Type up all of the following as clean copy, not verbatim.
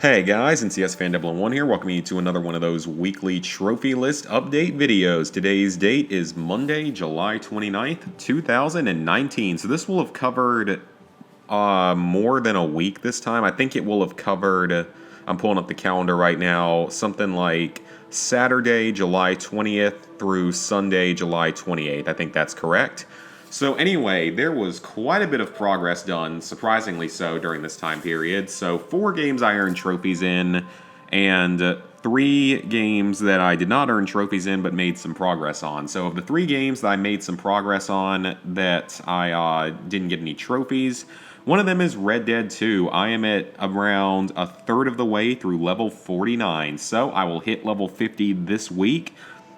Hey guys, NCS Fan 1 here, welcoming you to another one of those weekly trophy list update videos. Today's date is Monday, July 29th, 2019. So this will have covered more than a week this time. I think it will have covered, I'm pulling up the calendar right now, something like Saturday, July 20th through Sunday, July 28th. I think that's correct. So anyway, there was quite a bit of progress done, surprisingly so, during this time period. So 4 games I earned trophies in, and 3 games that I did not earn trophies in but made some progress on. So of the 3 games that I made some progress on that I didn't get any trophies, one of them is Red Dead 2. I am at around a third of the way through level 49, so I will hit level 50 this week.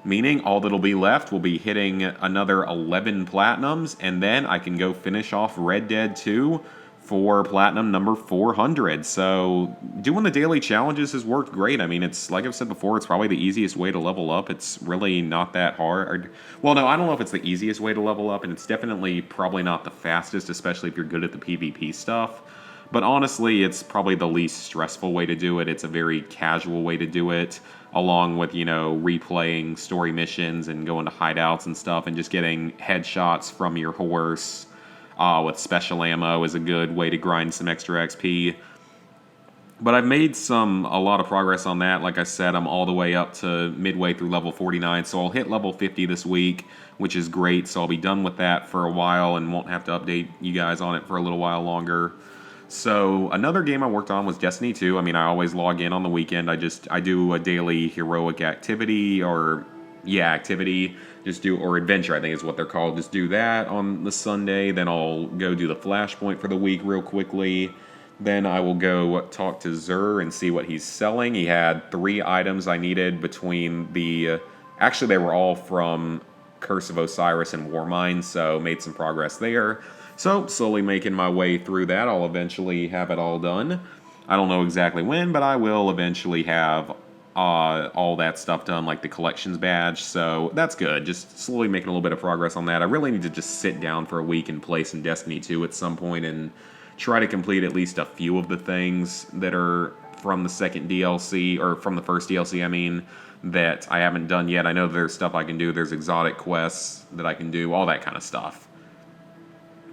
Meaning all that'll be left will be hitting another 11 platinums, and then I can go finish off Red Dead 2 for platinum number 400. So doing the daily challenges has worked great. I mean, it's like I've said before, it's probably the easiest way to level up. It's really not that hard. Well, no, I don't know if it's the easiest way to level up, and it's definitely probably not the fastest, especially if you're good at the PvP stuff. But honestly, it's probably the least stressful way to do it. It's a very casual way to do it, along with, replaying story missions and going to hideouts and stuff and just getting headshots from your horse with special ammo is a good way to grind some extra XP. But I've made a lot of progress on that. Like I said, I'm all the way up to midway through level 49, so I'll hit level 50 this week, which is great. So I'll be done with that for a while and won't have to update you guys on it for a little while longer. So another game I worked on was Destiny 2. I mean, I always log in on the weekend. I do a daily heroic activity or activity. Or adventure, I think is what they're called. Just do that on the Sunday. Then I'll go do the flashpoint for the week real quickly. Then I will go talk to Xur and see what he's selling. He had 3 items I needed between actually they were all from Curse of Osiris and Warmind, so made some progress there. So, slowly making my way through that. I'll eventually have it all done. I don't know exactly when, but I will eventually have all that stuff done, like the collections badge. So, that's good. Just slowly making a little bit of progress on that. I really need to just sit down for a week and play some Destiny 2 at some point and try to complete at least a few of the things that are from the second DLC, or from the first DLC, I mean, that I haven't done yet. I know there's stuff I can do. There's exotic quests that I can do, all that kind of stuff.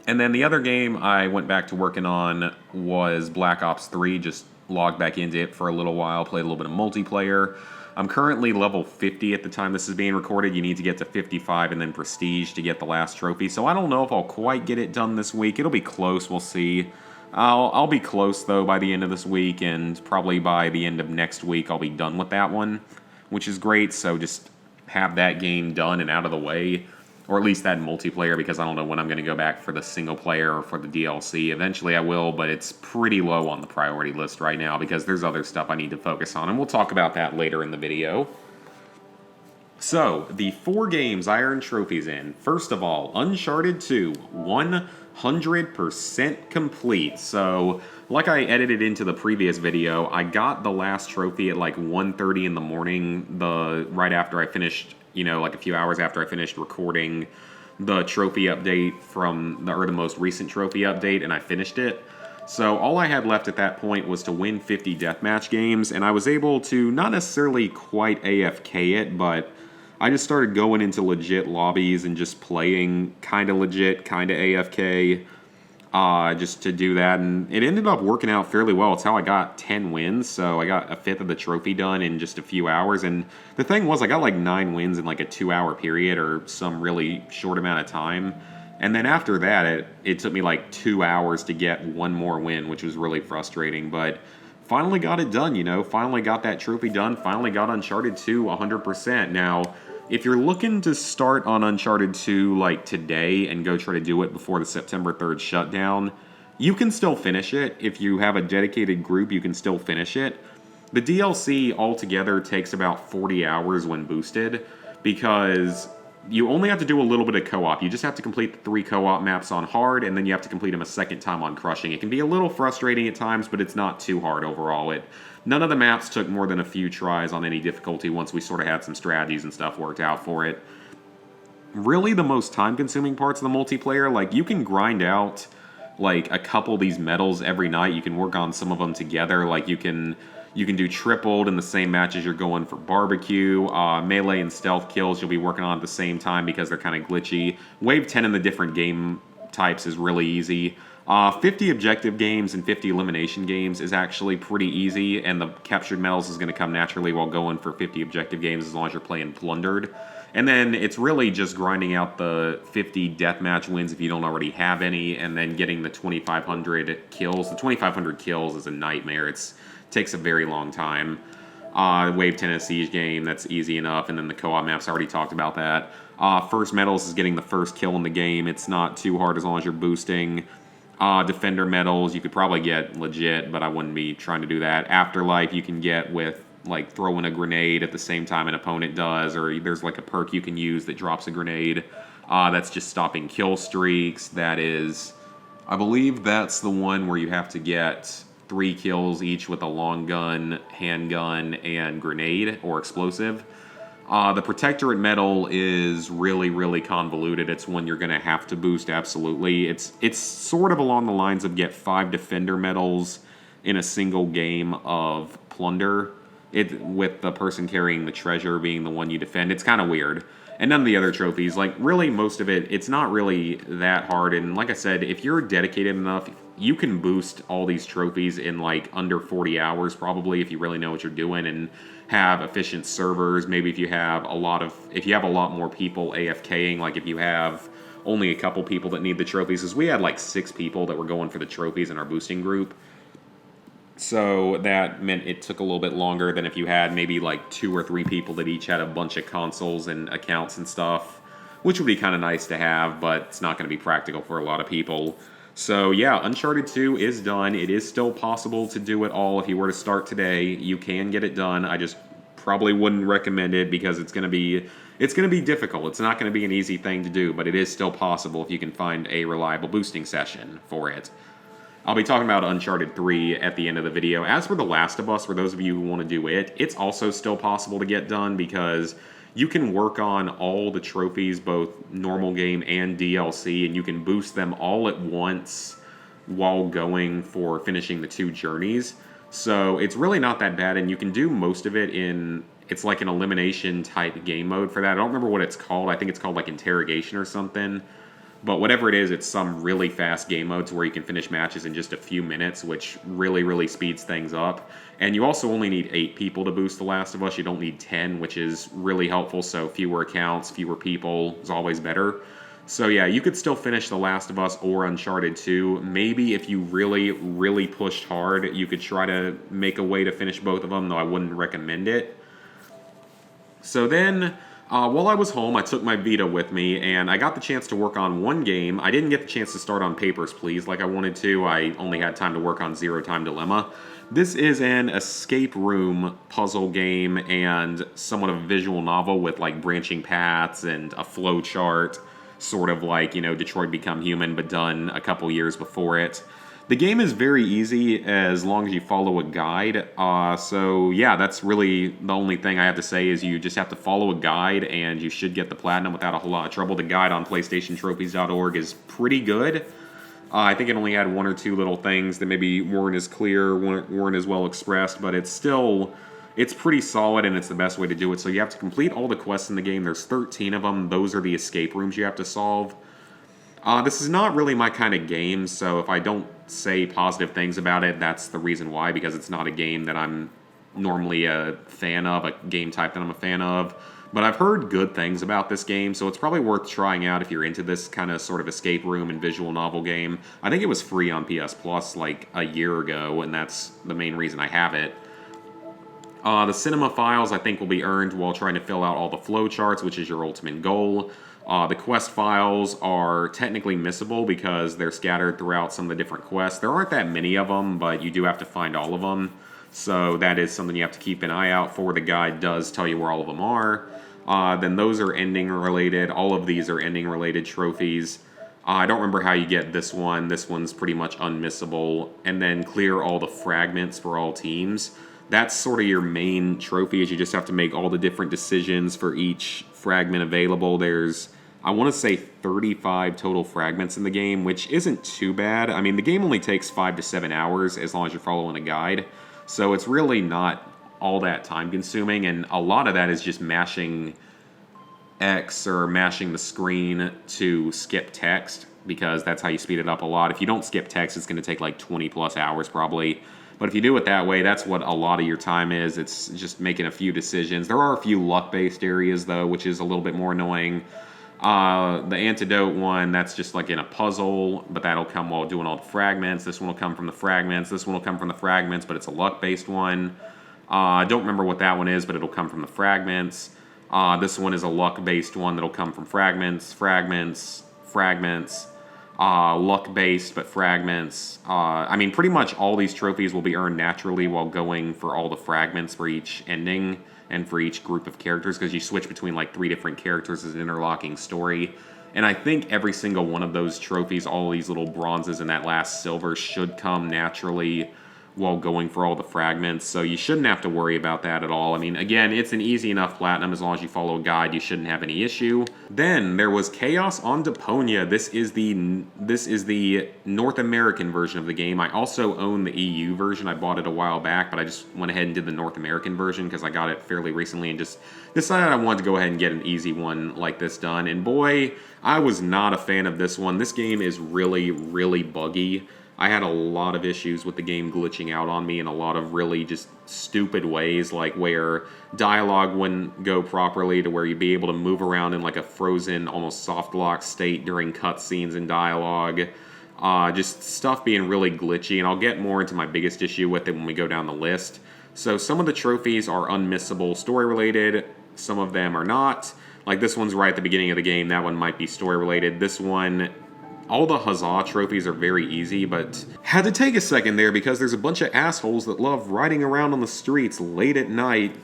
And then the other game I went back to working on was Black Ops 3, just logged back into it for a little while, played a little bit of multiplayer. I'm currently level 50 at the time this is being recorded. You need to get to 55 and then Prestige to get the last trophy. So I don't know if I'll quite get it done this week. It'll be close, we'll see. I'll be close, though, by the end of this week, and probably by the end of next week I'll be done with that one, which is great. So just have that game done and out of the way. Or at least that multiplayer, because I don't know when I'm going to go back for the single player or for the DLC. Eventually I will, but it's pretty low on the priority list right now because there's other stuff I need to focus on, and we'll talk about that later in the video. So, the 4 games I earned trophies in. First of all, Uncharted 2, 100% complete. So, like I edited into the previous video, I got the last trophy at like 1:30 in the morning, right after I finished, like a few hours after I finished recording the trophy update or the most recent trophy update, and I finished it. So all I had left at that point was to win 50 deathmatch games, and I was able to not necessarily quite AFK it, but I just started going into legit lobbies and just playing kind of legit, kind of AFK, just to do that, and it ended up working out fairly well. It's how I got 10 wins, so I got a fifth of the trophy done in just a few hours, and the thing was, I got like 9 wins in like a 2-hour period, or some really short amount of time, and then after that, it took me like 2 hours to get one more win, which was really frustrating, but finally got it done, finally got that trophy done, finally got Uncharted 2 100%. Now, if you're looking to start on Uncharted 2 like today and go try to do it before the September 3rd shutdown, you can still finish it. If you have a dedicated group, you can still finish it. The DLC altogether takes about 40 hours when boosted, because you only have to do a little bit of co-op. You just have to complete the 3 co-op maps on hard, and then you have to complete them a second time on crushing. It can be a little frustrating at times, but it's not too hard overall. None of the maps took more than a few tries on any difficulty once we sort of had some strategies and stuff worked out for it. Really, the most time-consuming parts of the multiplayer, like, you can grind out like a couple of these medals every night. You can work on some of them together. Like, you can You can do tripled in the same match as you're going for barbecue. Melee and stealth kills you'll be working on at the same time because they're kind of glitchy. Wave 10 in the different game types is really easy. 50 objective games and 50 elimination games is actually pretty easy, and the captured medals is going to come naturally while going for 50 objective games as long as you're playing plundered. And then it's really just grinding out the 50 deathmatch wins if you don't already have any, and then getting the 2,500 kills. The 2,500 kills is a nightmare. It takes a very long time. Wave 10 is a siege game, that's easy enough, and then the co-op maps, I already talked about that. First medals is getting the first kill in the game. It's not too hard as long as you're boosting. Defender medals you could probably get legit, but I wouldn't be trying to do that. Afterlife you can get with like throwing a grenade at the same time an opponent does, or there's like a perk you can use that drops a grenade. That's just stopping kill streaks. That is, I believe that's the one where you have to get 3 kills each with a long gun, handgun, and grenade or explosive. The Protectorate medal is really, really convoluted. It's one you're going to have to boost, absolutely. It's sort of along the lines of get 5 Defender medals in a single game of Plunder, with the person carrying the treasure being the one you defend. It's kind of weird. And none of the other trophies, like really most of it, it's not really that hard. And like I said, if you're dedicated enough, you can boost all these trophies in like under 40 hours probably if you really know what you're doing and have efficient servers. Maybe if you have a lot more people AFKing, like if you have only a couple people that need the trophies, because we had like 6 people that were going for the trophies in our boosting group. So that meant it took a little bit longer than if you had maybe like 2 or 3 people that each had a bunch of consoles and accounts and stuff, which would be kind of nice to have, but it's not going to be practical for a lot of people. So yeah, Uncharted 2 is done. It is still possible to do it all. If you were to start today, you can get it done. I just probably wouldn't recommend it because it's going to be difficult. It's not going to be an easy thing to do, but it is still possible if you can find a reliable boosting session for it. I'll be talking about Uncharted 3 at the end of the video. As for The Last of Us, for those of you who want to do it, it's also still possible to get done because you can work on all the trophies, both normal game and DLC, and you can boost them all at once while going for finishing the 2 journeys. So it's really not that bad, and you can do most of it it's like an elimination type game mode for that. I don't remember what it's called. I think it's called like Interrogation or something. But whatever it is, it's some really fast game modes where you can finish matches in just a few minutes, which really, really speeds things up. And you also only need 8 people to boost The Last of Us. You don't need 10, which is really helpful. So fewer accounts, fewer people is always better. So yeah, you could still finish The Last of Us or Uncharted 2. Maybe if you really, really pushed hard, you could try to make a way to finish both of them, though I wouldn't recommend it. So then, while I was home, I took my Vita with me, and I got the chance to work on one game. I didn't get the chance to start on Papers, Please like I wanted to. I only had time to work on Zero Time Dilemma. This is an escape room puzzle game and somewhat of a visual novel with like branching paths and a flow chart, sort of like, Detroit Become Human, but done a couple years before it. The game is very easy as long as you follow a guide. So yeah, that's really the only thing I have to say is you just have to follow a guide and you should get the platinum without a whole lot of trouble. The guide on PlayStationTrophies.org is pretty good. I think it only had 1 or 2 little things that maybe weren't as clear, weren't as well expressed, but it's pretty solid and it's the best way to do it. So you have to complete all the quests in the game. There's 13 of them. Those are the escape rooms you have to solve. This is not really my kind of game, so if I don't say positive things about it, that's the reason why, because it's not a game that I'm normally a fan of, a game type that I'm a fan of. But I've heard good things about this game, so it's probably worth trying out if you're into this kind of sort of escape room and visual novel game. I think it was free on PS Plus like a year ago, and that's the main reason I have it. The cinema files I think will be earned while trying to fill out all the flowcharts, which is your ultimate goal. The quest files are technically missable because they're scattered throughout some of the different quests. There aren't that many of them, but you do have to find all of them. So that is something you have to keep an eye out for. The guide does tell you where all of them are. Then those are ending related. All of these are ending related trophies. I don't remember how you get this one. This one's pretty much unmissable. And then clear all the fragments for all teams. That's sort of your main trophy, is you just have to make all the different decisions for each fragment available. There's, I want to say 35 total fragments in the game, which isn't too bad. I mean, the game only takes 5 to 7 hours as long as you're following a guide. So it's really not all that time consuming, and a lot of that is just mashing X or mashing the screen to skip text, because that's how you speed it up a lot. If you don't skip text, it's going to take like 20 plus hours probably. But if you do it that way, that's what a lot of your time is. It's just making a few decisions. There are a few luck-based areas, though, which is a little bit more annoying. The antidote one, that's just like in a puzzle, but that'll come while doing all the fragments. This one will come from the fragments. This one will come from the fragments, but it's a luck-based one. I don't remember what that one is, but it'll come from the fragments. This one is a luck-based one that'll come from fragments, luck-based, but fragments. I mean, pretty much all these trophies will be earned naturally while going for all the fragments for each ending and for each group of characters, because you switch between like 3 different characters as an interlocking story. And I think every single one of those trophies, all these little bronzes and that last silver, should come naturally while going for all the fragments, so you shouldn't have to worry about that at all. I mean, again, it's an easy enough platinum. As long as you follow a guide, you shouldn't have any issue. Then there was Chaos on Deponia. This is the North American version of the game. I also own the EU version. I bought it a while back, but I just went ahead and did the North American version because I got it fairly recently and just decided I wanted to go ahead and get an easy one like this done. And boy, I was not a fan of this one. This game is really, really buggy. I had a lot of issues with the game glitching out on me in a lot of really just stupid ways, like where dialogue wouldn't go properly to where you'd be able to move around in like a frozen, almost soft lock state during cutscenes and dialogue. Just stuff being really glitchy, and I'll get more into my biggest issue with it when we go down the list. So some of the trophies are unmissable story related, some of them are not. Like this one's right at the beginning of the game, that one might be story related. This one, all the Huzzah trophies are very easy, but had to take a second there because there's a bunch of assholes that love riding around on the streets late at night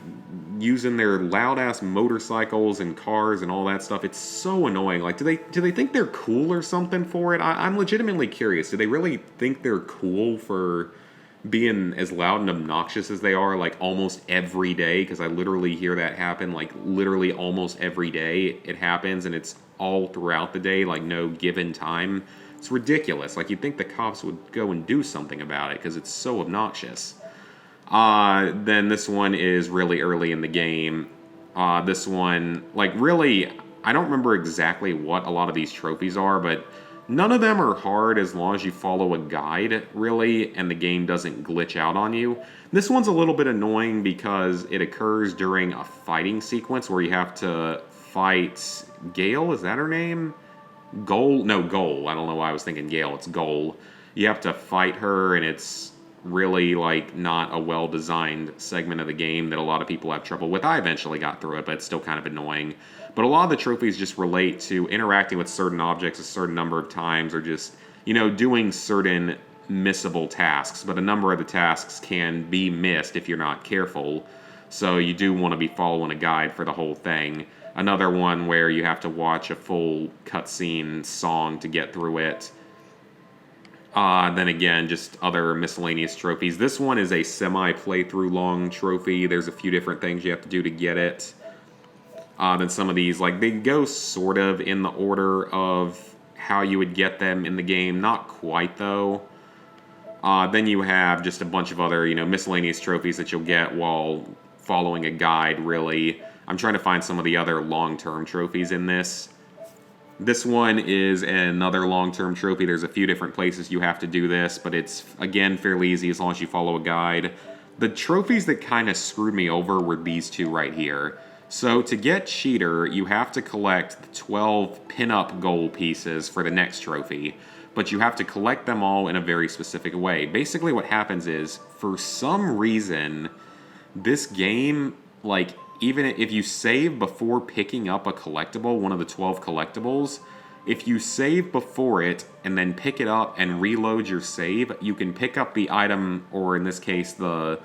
using their loud-ass motorcycles and cars and all that stuff. It's so annoying. Like, do they think they're cool or something for it? I'm legitimately curious. Do they really think they're cool for being as loud and obnoxious as they are, like, almost every day? Because I literally hear that happen, like, literally almost every day it happens, and it's all throughout the day, like no given time. It's ridiculous. Like, you'd think the cops would go and do something about it because it's so obnoxious. Then this one is really early in the game. This one, like, really, I don't remember exactly what a lot of these trophies are, but none of them are hard as long as you follow a guide, really, and the game doesn't glitch out on you. This one's a little bit annoying because it occurs during a fighting sequence where you have to fight Gale, is that her name? Goal? No, Goal. I don't know why I was thinking Gale. It's Goal. You have to fight her, and it's really, like, not a well-designed segment of the game that a lot of people have trouble with. I eventually got through it, but it's still kind of annoying. But a lot of the trophies just relate to interacting with certain objects a certain number of times, or just, you know, doing certain missable tasks. But a number of the tasks can be missed if you're not careful, so you do want to be following a guide for the whole thing. Another one where you have to watch a full cutscene song to get through it. Then again, just other miscellaneous trophies. This one is a semi-playthrough long trophy. There's a few different things you have to do to get it. Then some of these, like, they go sort of in the order of how you would get them in the game. Not quite, though. Then you have just a bunch of other, you know, miscellaneous trophies that you'll get while following a guide, really. I'm trying to find some of the other long-term trophies in this. This one is another long-term trophy. There's a few different places you have to do this, but it's, again, fairly easy as long as you follow a guide. The trophies that kind of screwed me over were these two right here. So to get Cheater, you have to collect the 12 pin-up goal pieces for the next trophy, but you have to collect them all in a very specific way. Basically what happens is, for some reason, this game, like, even if you save before picking up a collectible, one of the 12 collectibles, if you save before it and then pick it up and reload your save, you can pick up the item, or in this case, the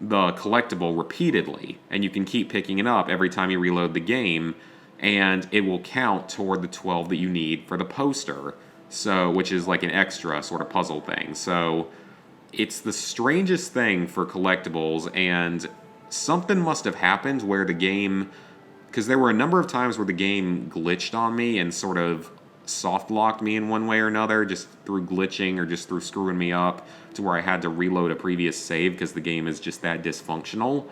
collectible repeatedly, and you can keep picking it up every time you reload the game, and it will count toward the 12 that you need for the poster, so, which is like an extra sort of puzzle thing. So it's the strangest thing for collectibles, and something must have happened where the game, because there were a number of times where the game glitched on me and sort of soft locked me in one way or another, just through glitching or just through screwing me up to where I had to reload a previous save because the game is just that dysfunctional.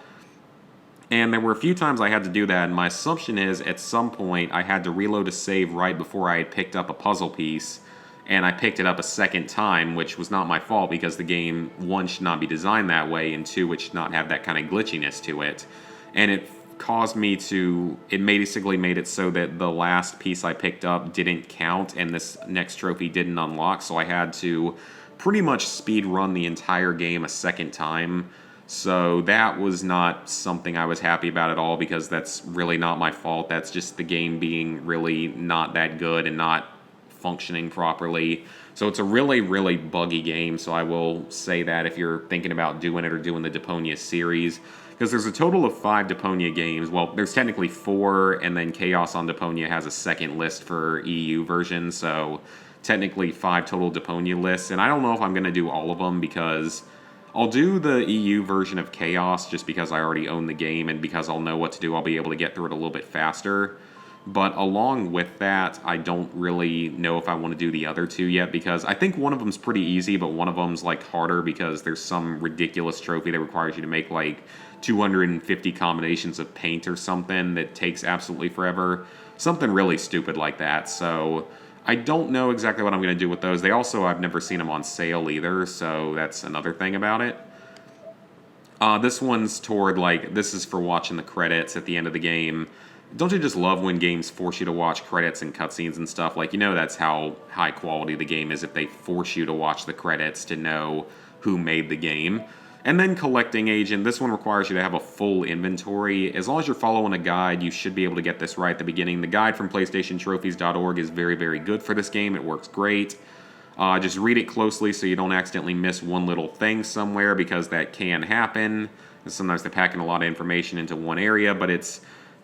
And there were a few times I had to do that, and my assumption is at some point I had to reload a save right before I had picked up a puzzle piece, and I picked it up a second time, which was not my fault because the game, one, should not be designed that way, and two, it should not have that kind of glitchiness to it. And it caused me to, it basically made it so that the last piece I picked up didn't count and this next trophy didn't unlock, so I had to pretty much speed run the entire game a second time. So that was not something I was happy about at all because that's really not my fault. That's just the game being really not that good and not functioning properly. So it's a really, really buggy game. So I will say that if you're thinking about doing it or doing the Deponia series, because there's a total of 5 Deponia games. Well, there's technically 4, and then Chaos on Deponia has a second list for EU version. So technically 5 total Deponia lists. And I don't know if I'm going to do all of them because I'll do the EU version of Chaos just because I already own the game and because I'll know what to do. I'll be able to get through it a little bit faster. But along with that, I don't really know if I want to do the other 2 yet because I think one of them's pretty easy, but one of them's like harder because there's some ridiculous trophy that requires you to make like 250 combinations of paint or something that takes absolutely forever. Something really stupid like that. So I don't know exactly what I'm going to do with those. They also, I've never seen them on sale either, so that's another thing about it. This one's toward, like, this is for watching the credits at the end of the game. Don't you just love when games force you to watch credits and cutscenes and stuff? Like, you know that's how high quality the game is if they force you to watch the credits to know who made the game. And then Collecting Agent, this one requires you to have a full inventory. As long as you're following a guide, you should be able to get this right at the beginning. The guide from PlayStationTrophies.org is very, very good for this game. It works great. Just read it closely so you don't accidentally miss one little thing somewhere because that can happen. And sometimes they're packing a lot of information into one area, but it's,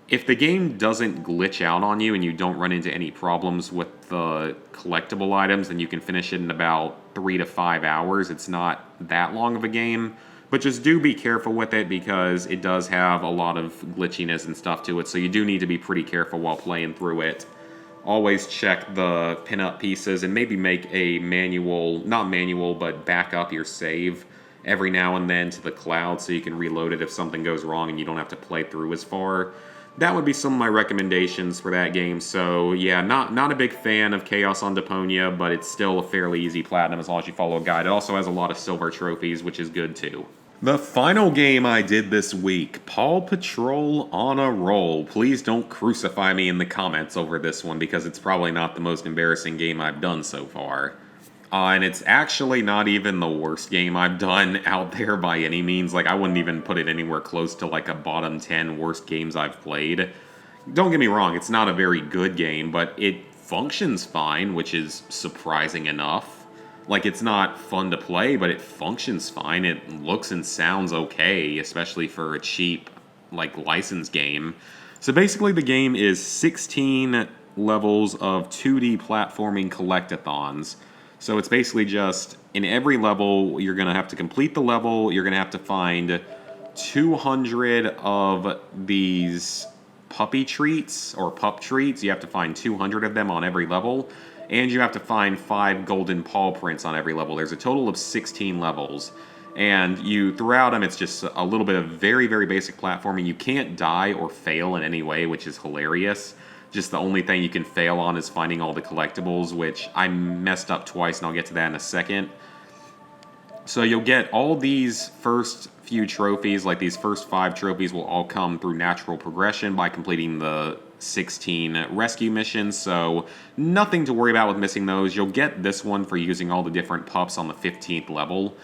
if the game doesn't glitch out on you and you don't run into any problems with the collectible items, then you can finish it in about 3 to 5 hours. It's not that long of a game. But just do be careful with it because it does have a lot of glitchiness and stuff to it, so you do need to be pretty careful while playing through it. Always check the pinup pieces and maybe make a manual, not manual, but back up your save every now and then to the cloud so you can reload it if something goes wrong and you don't have to play through as far. That would be some of my recommendations for that game. So yeah, not a big fan of Chaos on Deponia, but it's still a fairly easy platinum as long as you follow a guide. It also has a lot of silver trophies, which is good too. The final game I did this week, Paw Patrol on a Roll. Please don't crucify me in the comments over this one because it's probably not the most embarrassing game I've done so far. And it's actually not even the worst game I've done out there by any means. Like, I wouldn't even put it anywhere close to, like, a bottom 10 worst games I've played. Don't get me wrong, it's not a very good game, but it functions fine, which is surprising enough. Like, it's not fun to play, but it functions fine. It looks and sounds okay, especially for a cheap, like, licensed game. So basically, the game is 16 levels of 2D platforming collectathons. So it's basically just, in every level, you're going to have to complete the level, you're going to have to find 200 of these puppy treats, or pup treats. You have to find 200 of them on every level, and you have to find 5 golden paw prints on every level. There's a total of 16 levels, and throughout them, it's just a little bit of very, very basic platforming. You can't die or fail in any way, which is hilarious. Just the only thing you can fail on is finding all the collectibles, which I messed up twice, and I'll get to that in a second. So you'll get all these first few trophies, like these first 5 trophies will all come through natural progression by completing the 16 rescue missions, so nothing to worry about with missing those. You'll get this one for using all the different pups on the 15th level.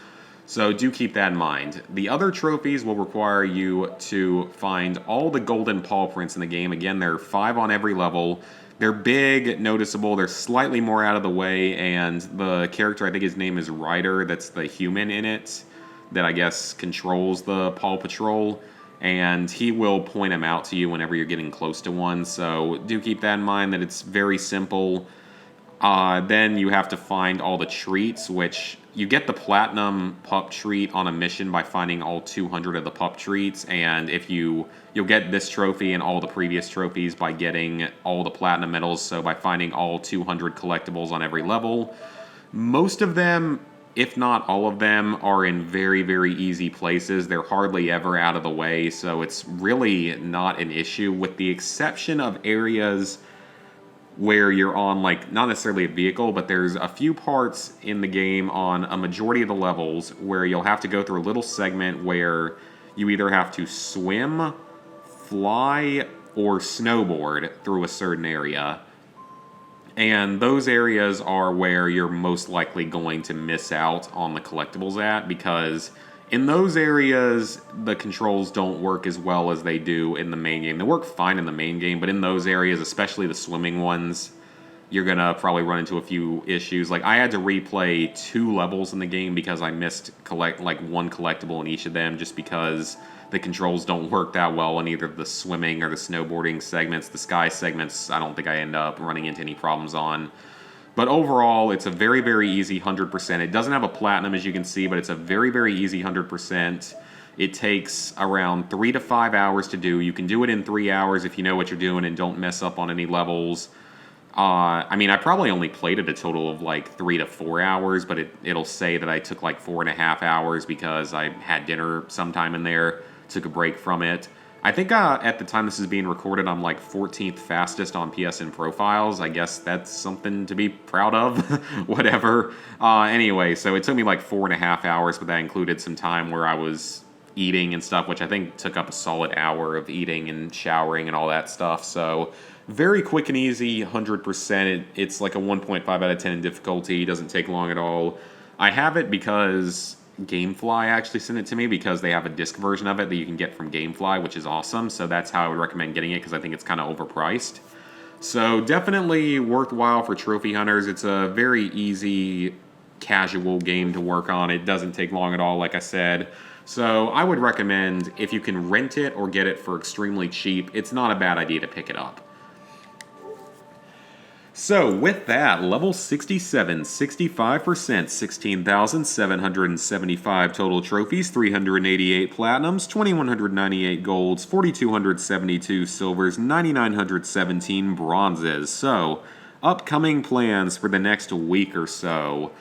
So do keep that in mind. The other trophies will require you to find all the golden paw prints in the game. Again, there are 5 on every level. They're big, noticeable, they're slightly more out of the way, and the character, I think his name is Ryder, that's the human in it, that I guess controls the Paw Patrol, and he will point them out to you whenever you're getting close to one, so do keep that in mind that it's very simple. Then you have to find all the treats, which you get the platinum pup treat on a mission by finding all 200 of the pup treats, and you'll get this trophy and all the previous trophies by getting all the platinum medals, so by finding all 200 collectibles on every level. Most of them, if not all of them, are in very, very easy places. They're hardly ever out of the way, so it's really not an issue, with the exception of areas where you're on, like, not necessarily a vehicle, but there's a few parts in the game on a majority of the levels where you'll have to go through a little segment where you either have to swim, fly, or snowboard through a certain area. And those areas are where you're most likely going to miss out on the collectibles at, because in those areas, the controls don't work as well as they do in the main game. They work fine in the main game, but in those areas, especially the swimming ones, you're going to probably run into a few issues. Like, I had to replay 2 levels in the game because I missed one collectible in each of them, just because the controls don't work that well in either the swimming or the snowboarding segments. The sky segments, I don't think I end up running into any problems on. But overall, it's a very, very easy 100%. It doesn't have a platinum, as you can see, but it's a very, very easy 100%. It takes around 3 to 5 hours to do. You can do it in 3 hours if you know what you're doing and don't mess up on any levels. I mean, I probably only played it a total of like 3 to 4 hours, but it'll say that I took like 4.5 hours because I had dinner sometime in there, took a break from it. I think at the time this is being recorded, I'm like 14th fastest on PSN profiles. I guess that's something to be proud of. Whatever. Anyway, so it took me like 4.5 hours, but that included some time where I was eating and stuff, which I think took up a solid hour of eating and showering and all that stuff. So very quick and easy, 100%. It's like a 1.5 out of 10 in difficulty. Doesn't take long at all. I have it because Gamefly actually sent it to me, because they have a disc version of it that you can get from Gamefly, which is awesome. So that's how I would recommend getting it, because I think it's kind of overpriced. So definitely worthwhile for trophy hunters. It's a very easy, casual game to work on. It doesn't take long at all, like I said. So I would recommend, if you can rent it or get it for extremely cheap, it's not a bad idea to pick it up. So with that, level 67, 65%, 16,775 total trophies, 388 platinums, 2,198 golds, 4,272 silvers, 9,917 bronzes. So, upcoming plans for the next week or so.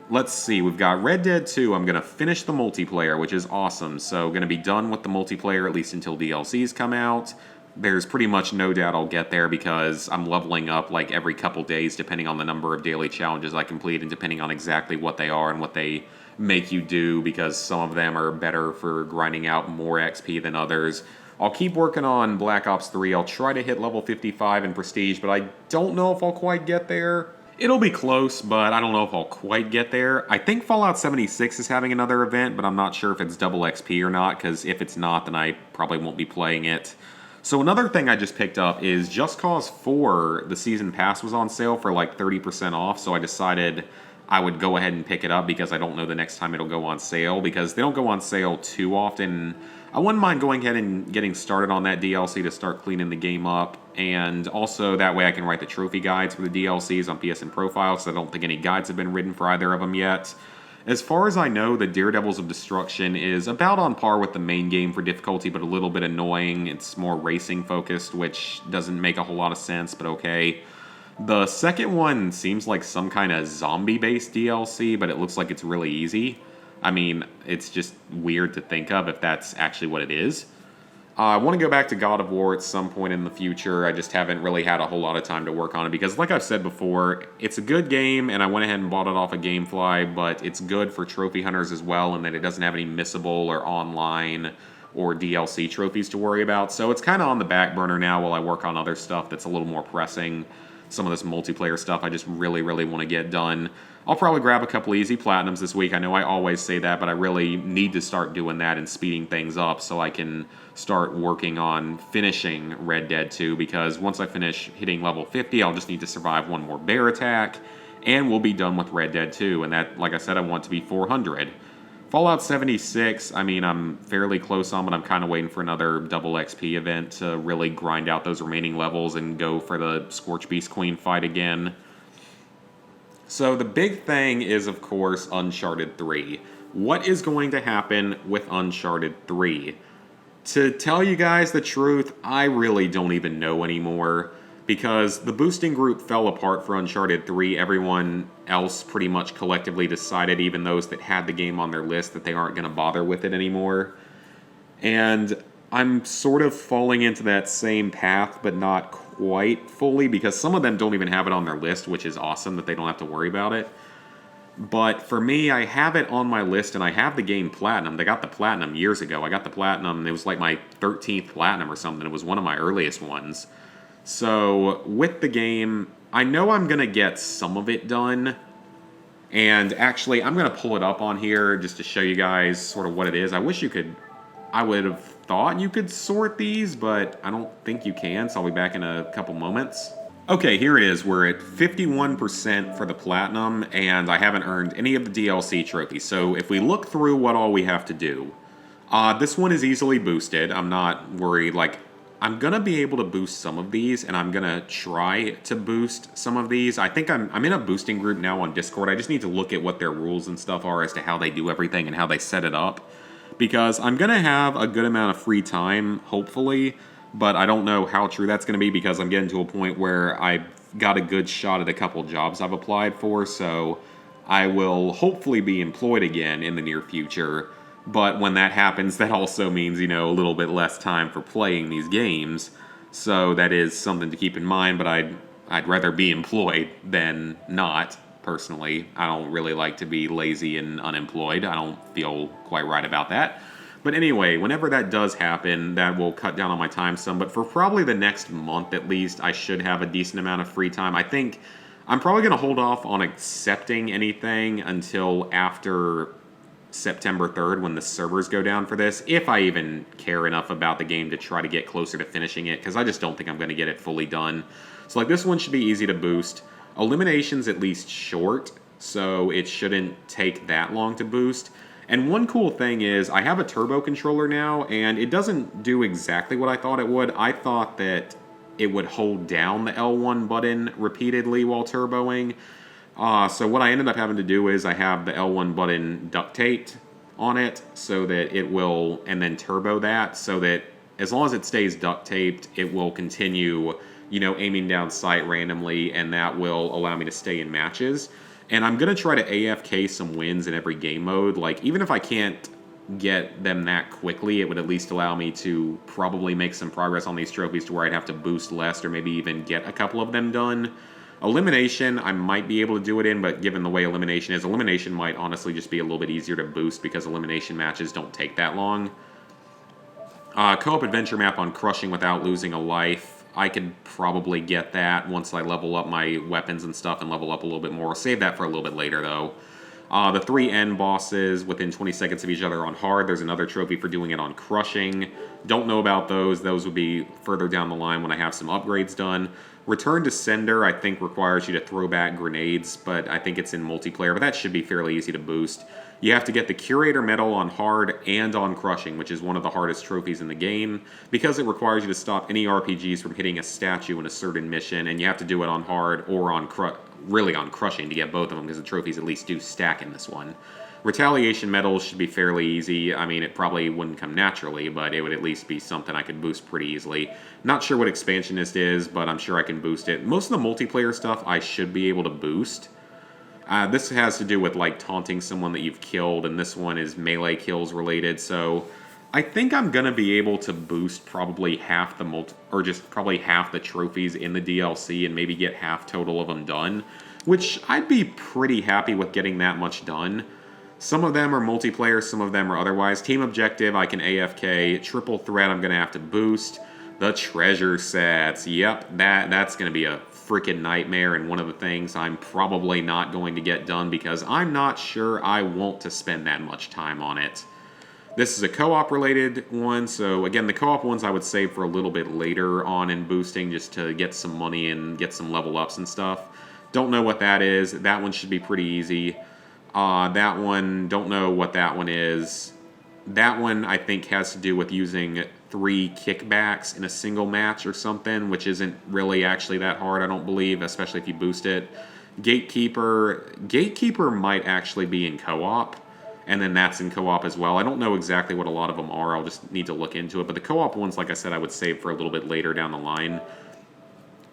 Let's see, we've got Red Dead 2. I'm going to finish the multiplayer, which is awesome. So, going to be done with the multiplayer at least until DLCs come out. There's pretty much no doubt I'll get there, because I'm leveling up like every couple days depending on the number of daily challenges I complete and depending on exactly what they are and what they make you do, because some of them are better for grinding out more XP than others. I'll keep working on Black Ops 3. I'll try to hit level 55 in Prestige, but I don't know if I'll quite get there. It'll be close, but I don't know if I'll quite get there. I think Fallout 76 is having another event, but I'm not sure if it's double XP or not, because if it's not, then I probably won't be playing it. So another thing I just picked up is Just Cause 4, the season pass was on sale for like 30% off, so I decided I would go ahead and pick it up, because I don't know the next time it'll go on sale, because they don't go on sale too often. I wouldn't mind going ahead and getting started on that DLC to start cleaning the game up, and also that way I can write the trophy guides for the DLCs on PSN Profile, because I don't think any guides have been written for either of them yet. As far as I know, the Daredevils of Destruction is about on par with the main game for difficulty, but a little bit annoying. It's more racing focused, which doesn't make a whole lot of sense, but okay. The second one seems like some kind of zombie-based DLC, but it looks like it's really easy. I mean, it's just weird to think of if that's actually what it is. I want to go back to God of War at some point in the future. I just haven't really had a whole lot of time to work on it, because like I've said before, it's a good game, and I went ahead and bought it off of Gamefly, but it's good for trophy hunters as well, and that it doesn't have any missable or online or DLC trophies to worry about. So it's kind of on the back burner now while I work on other stuff that's a little more pressing. Some of this multiplayer stuff I just really, really want to get done. I'll probably grab a couple easy platinums this week. I know I always say that, but I really need to start doing that and speeding things up so I can start working on finishing Red Dead 2, because once I finish hitting level 50, I'll just need to survive one more bear attack, and we'll be done with Red Dead 2, and that, like I said, I want to be 400. Fallout 76, I mean, I'm fairly close on, but I'm kind of waiting for another double XP event to really grind out those remaining levels and go for the Scorch Beast Queen fight again. So the big thing is, of course, Uncharted 3. What is going to happen with Uncharted 3? To tell you guys the truth, I really don't even know anymore. Because the boosting group fell apart for Uncharted 3. Everyone else pretty much collectively decided, even those that had the game on their list, that they aren't going to bother with it anymore. And I'm sort of falling into that same path, but not quite fully, because some of them don't even have it on their list, which is awesome that they don't have to worry about it. But for me, I have it on my list, and I have the game Platinum. They got the Platinum years ago. I got the Platinum, and it was like my 13th Platinum or something. It was one of my earliest ones. So, with the game, I know I'm going to get some of it done. And actually, I'm going to pull it up on here just to show you guys sort of what it is. I wish you could... I would have thought you could sort these, but I don't think you can, so I'll be back in a couple moments. Okay, here it is. We're at 51% for the Platinum, and I haven't earned any of the DLC trophies. So if we look through what all we have to do, this one is easily boosted. I'm not worried. Like, I'm going to be able to boost some of these, and I'm going to try to boost some of these. I think I'm in a boosting group now on Discord. I just need to look at what their rules and stuff are as to how they do everything and how they set it up. Because I'm going to have a good amount of free time, hopefully, but I don't know how true that's going to be because I'm getting to a point where I've got a good shot at a couple jobs I've applied for, so I will hopefully be employed again in the near future. But when that happens, that also means, a little bit less time for playing these games. So that is something to keep in mind, but I'd rather be employed than not, personally. I don't really like to be lazy and unemployed. I don't feel quite right about that. But anyway, whenever that does happen, that will cut down on my time some. But for probably the next month at least, I should have a decent amount of free time. I think I'm probably going to hold off on accepting anything until after September 3rd when the servers go down for this, if I even care enough about the game to try to get closer to finishing it, because I just don't think I'm going to get it fully done. So like this one should be easy to boost. Elimination's at least short, so it shouldn't take that long to boost. And one cool thing is I have a turbo controller now, and it doesn't do exactly what I thought it would. I thought that it would hold down the L1 button repeatedly while turboing. So what I ended up having to do is I have the L1 button duct taped on it so that it will, and then turbo that so that as long as it stays duct taped, it will continue, aiming down sight randomly, and that will allow me to stay in matches. And I'm going to try to AFK some wins in every game mode. Like, even if I can't get them that quickly, it would at least allow me to probably make some progress on these trophies to where I'd have to boost less or maybe even get a couple of them done. Elimination, I might be able to do it in, but given the way Elimination is, Elimination might honestly just be a little bit easier to boost because Elimination matches don't take that long. Co-op adventure map on Crushing without losing a life. I could probably get that once I level up my weapons and stuff and level up a little bit more. I'll save that for a little bit later, though. The 3 end bosses within 20 seconds of each other on hard. There's another trophy for doing it on Crushing. Don't know about those. Those would be further down the line when I have some upgrades done. Return to Sender, I think, requires you to throw back grenades, but I think it's in multiplayer, but that should be fairly easy to boost. You have to get the Curator Medal on hard and on Crushing, which is one of the hardest trophies in the game, because it requires you to stop any RPGs from hitting a statue in a certain mission, and you have to do it on hard or on Crushing to get both of them, because the trophies at least do stack in this one. Retaliation medals should be fairly easy. I mean, it probably wouldn't come naturally, but it would at least be something I could boost pretty easily. Not sure what Expansionist is, but I'm sure I can boost it. Most of the multiplayer stuff I should be able to boost. This has to do with, like, taunting someone that you've killed, and this one is melee kills related, so I think I'm going to be able to boost probably half probably half the trophies in the DLC and maybe get half total of them done, which I'd be pretty happy with getting that much done. Some of them are multiplayer, some of them are otherwise. Team Objective, I can AFK. Triple Threat, I'm going to have to boost. The treasure sets, yep, that's going to be a freaking nightmare, and one of the things I'm probably not going to get done because I'm not sure I want to spend that much time on it. This is a co-op related one, so again, the co-op ones I would save for a little bit later on in boosting just to get some money and get some level ups and stuff. Don't know what that is. That one should be pretty easy. That one, don't know what that one is. That one, I think, has to do with using 3 kickbacks in a single match or something, which isn't really actually that hard, I don't believe, especially if you boost it. Gatekeeper might actually be in co-op, and then that's in co-op as well. I don't know exactly what a lot of them are. I'll just need to look into it. But the co-op ones, like I said, I would save for a little bit later down the line.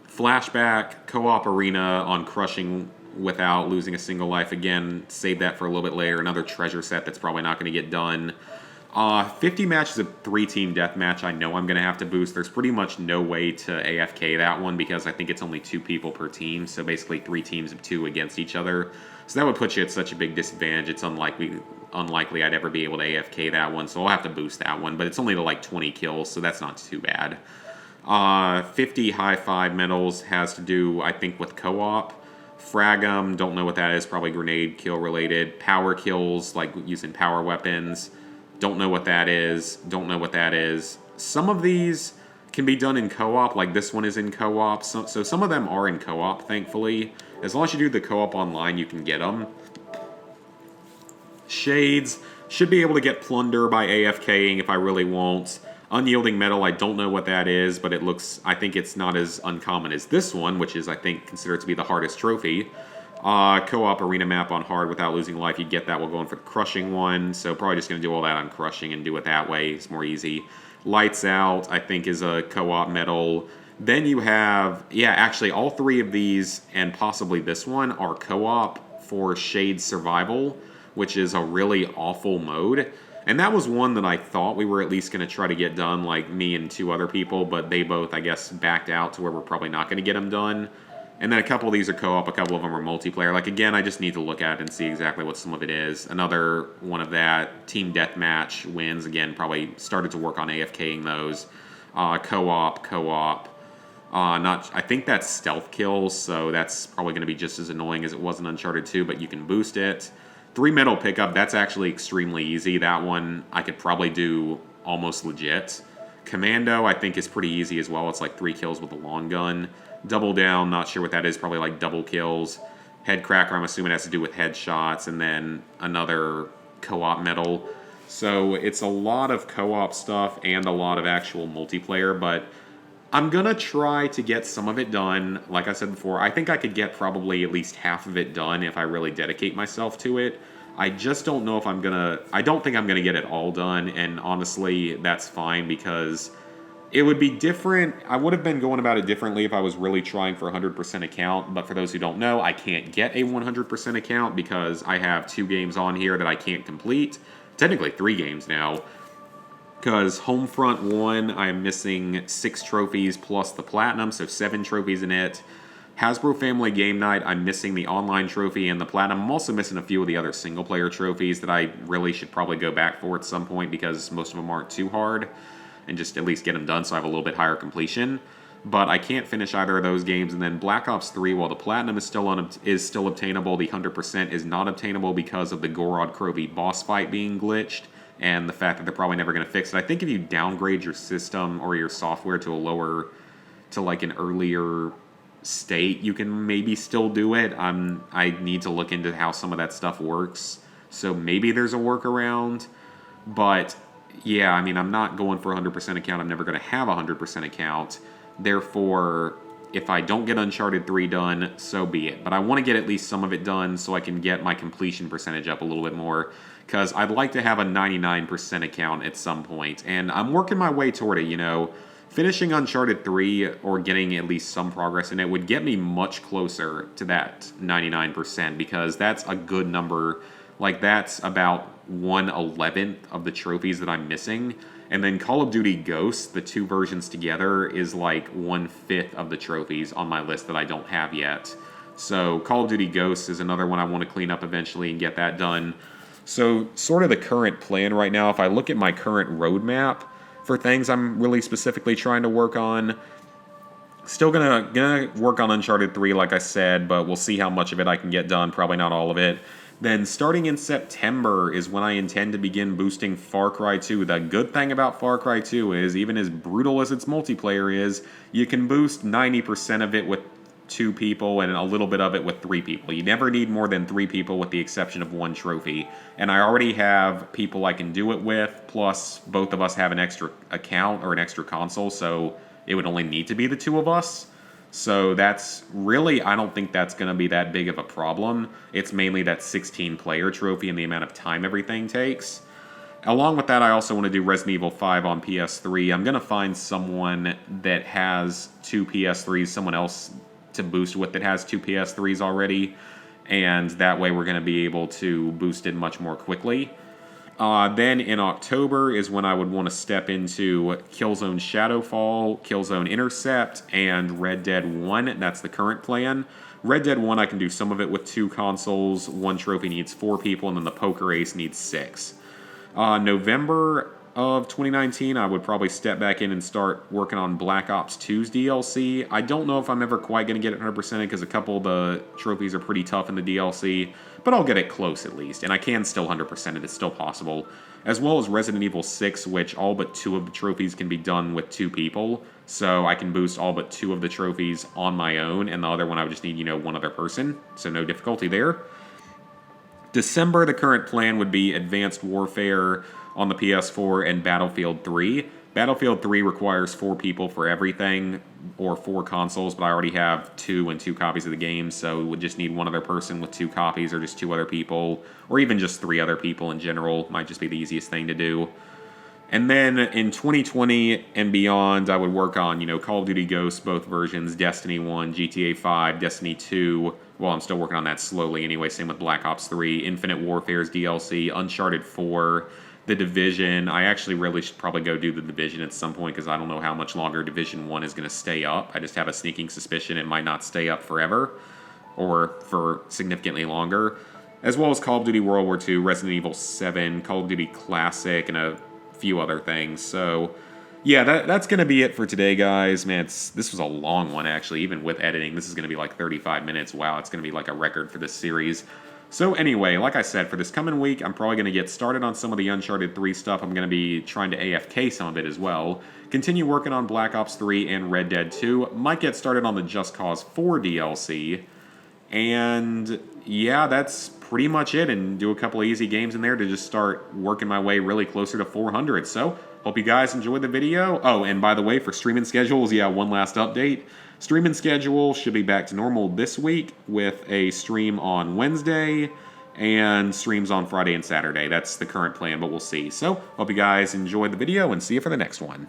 Flashback, co-op arena on crushing without losing a single life. Again, save that for a little bit later. Another treasure set that's probably not going to get done. 50 matches of 3-team deathmatch, I know I'm going to have to boost. There's pretty much no way to AFK that one because I think it's only 2 people per team, so basically 3 teams of 2 against each other. So that would put you at such a big disadvantage. It's unlikely I'd ever be able to AFK that one, so I'll have to boost that one, but it's only to like 20 kills, so that's not too bad. 50 high 5 medals has to do, I think, with co-op. Fragum, don't know what that is, probably grenade kill related. Power kills, like using power weapons. Don't know what that is. Don't know what that is. Some of these can be done in co-op, like this one is in co-op. So some of them are in co-op, thankfully. As long as you do the co-op online, you can get them. Shades, should be able to get Plunder by AFKing if I really want. Unyielding Metal, I don't know what that is, but I think it's not as uncommon as this one, which is, I think, considered to be the hardest trophy. Co-op arena map on hard without losing life, you get that while going for the crushing one, so probably just going to do all that on crushing and do it that way. It's more easy. Lights Out, I think, is a co-op medal. Then you have, actually all 3 of these and possibly this one are co-op for Shade Survival, which is a really awful mode. And that was one that I thought we were at least going to try to get done, like me and 2 other people, but they both, I guess, backed out to where we're probably not going to get them done. And then a couple of these are co-op, a couple of them are multiplayer. Like, again, I just need to look at it and see exactly what some of it is. Another one of that, Team Deathmatch wins. Again, probably started to work on AFKing those. Co-op. I think that's stealth kills, so that's probably going to be just as annoying as it was in Uncharted 2, but you can boost it. 3 medal pickup, that's actually extremely easy. That one I could probably do almost legit. Commando, I think, is pretty easy as well. It's like 3 kills with a long gun. Double Down, not sure what that is, probably like double kills. Head Cracker, I'm assuming it has to do with headshots, and then another co-op medal. So it's a lot of co-op stuff and a lot of actual multiplayer, but I'm going to try to get some of it done. Like I said before, I think I could get probably at least half of it done if I really dedicate myself to it. I just don't know if I don't think I'm going to get it all done, and honestly, that's fine because it would be different. I would have been going about it differently if I was really trying for a 100% account, but for those who don't know, I can't get a 100% account because I have 2 games on here that I can't complete. Technically 3 games now, because Homefront 1, I'm missing 6 trophies plus the Platinum, so 7 trophies in it. Hasbro Family Game Night, I'm missing the online trophy and the Platinum. I'm also missing a few of the other single-player trophies that I really should probably go back for at some point because most of them aren't too hard, and just at least get them done so I have a little bit higher completion. But I can't finish either of those games. And then Black Ops 3, while the Platinum is still obtainable, the 100% is not obtainable because of the Gorod Krovi boss fight being glitched and the fact that they're probably never going to fix it. I think if you downgrade your system or your software to like an earlier state, you can maybe still do it. I need to look into how some of that stuff works. So maybe there's a workaround, but yeah, I mean, I'm not going for a 100% account. I'm never going to have a 100% account. Therefore, if I don't get Uncharted 3 done, so be it. But I want to get at least some of it done so I can get my completion percentage up a little bit more, because I'd like to have a 99% account at some point. And I'm working my way toward it, you know. Finishing Uncharted 3 or getting at least some progress in it would get me much closer to that 99% because that's a good number. Like, that's about 1/11th of the trophies that I'm missing. And then Call of Duty Ghosts, the 2 versions together, is like 1/5 of the trophies on my list that I don't have yet. So Call of Duty Ghosts is another one I want to clean up eventually and get that done. So sort of the current plan right now, if I look at my current roadmap for things I'm really specifically trying to work on, still gonna work on Uncharted 3 like I said, but we'll see how much of it I can get done, probably not all of it. Then starting in September is when I intend to begin boosting Far Cry 2. The good thing about Far Cry 2 is, even as brutal as its multiplayer is, you can boost 90% of it with 2 people and a little bit of it with 3 people. You never need more than 3 people with the exception of 1 trophy. And I already have people I can do it with, plus both of us have an extra account or an extra console, so it would only need to be the 2 of us. So that's really, I don't think that's going to be that big of a problem. It's mainly that 16-player trophy and the amount of time everything takes. Along with that, I also want to do Resident Evil 5 on PS3. I'm going to find someone that has 2 PS3s, someone else to boost with that has 2 PS3s already, and that way we're going to be able to boost it much more quickly. Then in October is when I would want to step into Killzone Shadowfall, Killzone Intercept, and Red Dead 1. That's the current plan. Red Dead 1, I can do some of it with 2 consoles. One trophy needs 4 people, and then the Poker Ace needs 6. November of 2019, I would probably step back in and start working on Black Ops 2's DLC. I don't know if I'm ever quite going to get it 100% because a couple of the trophies are pretty tough in the DLC, but I'll get it close at least, and I can still 100% it. It's still possible. As well as Resident Evil 6, which all but 2 of the trophies can be done with 2 people, so I can boost all but 2 of the trophies on my own, and the other one I would just need, 1 other person, so no difficulty there. December, the current plan would be Advanced Warfare on the PS4 and Battlefield 3. Battlefield 3 requires 4 people for everything, or 4 consoles, but I already have 2 and 2 copies of the game, so we would just need 1 other person with 2 copies, or just 2 other people, or even just 3 other people in general. Might just be the easiest thing to do. And then in 2020 and beyond, I would work on, Call of Duty Ghosts, both versions, Destiny 1, GTA 5, Destiny 2. Well, I'm still working on that slowly anyway, same with Black Ops 3, Infinite Warfare's DLC, Uncharted 4, The Division. I actually really should probably go do The Division at some point because I don't know how much longer Division 1 is going to stay up. I just have a sneaking suspicion it might not stay up forever or for significantly longer. As well as Call of Duty World War II, Resident Evil 7, Call of Duty Classic, and a few other things. So yeah, that's going to be it for today, guys. Man, this was a long one, actually. Even with editing, this is going to be like 35 minutes. Wow, it's going to be like a record for this series. So anyway, like I said, for this coming week, I'm probably going to get started on some of the Uncharted 3 stuff. I'm going to be trying to AFK some of it as well. Continue working on Black Ops 3 and Red Dead 2. Might get started on the Just Cause 4 DLC. And yeah, that's pretty much it, and do a couple of easy games in there to just start working my way really closer to 400. So, hope you guys enjoyed the video. Oh, and by the way, for streaming schedules, yeah, one last update. Streaming schedule should be back to normal this week with a stream on Wednesday and streams on Friday and Saturday. That's the current plan, but we'll see. So, hope you guys enjoyed the video and see you for the next one.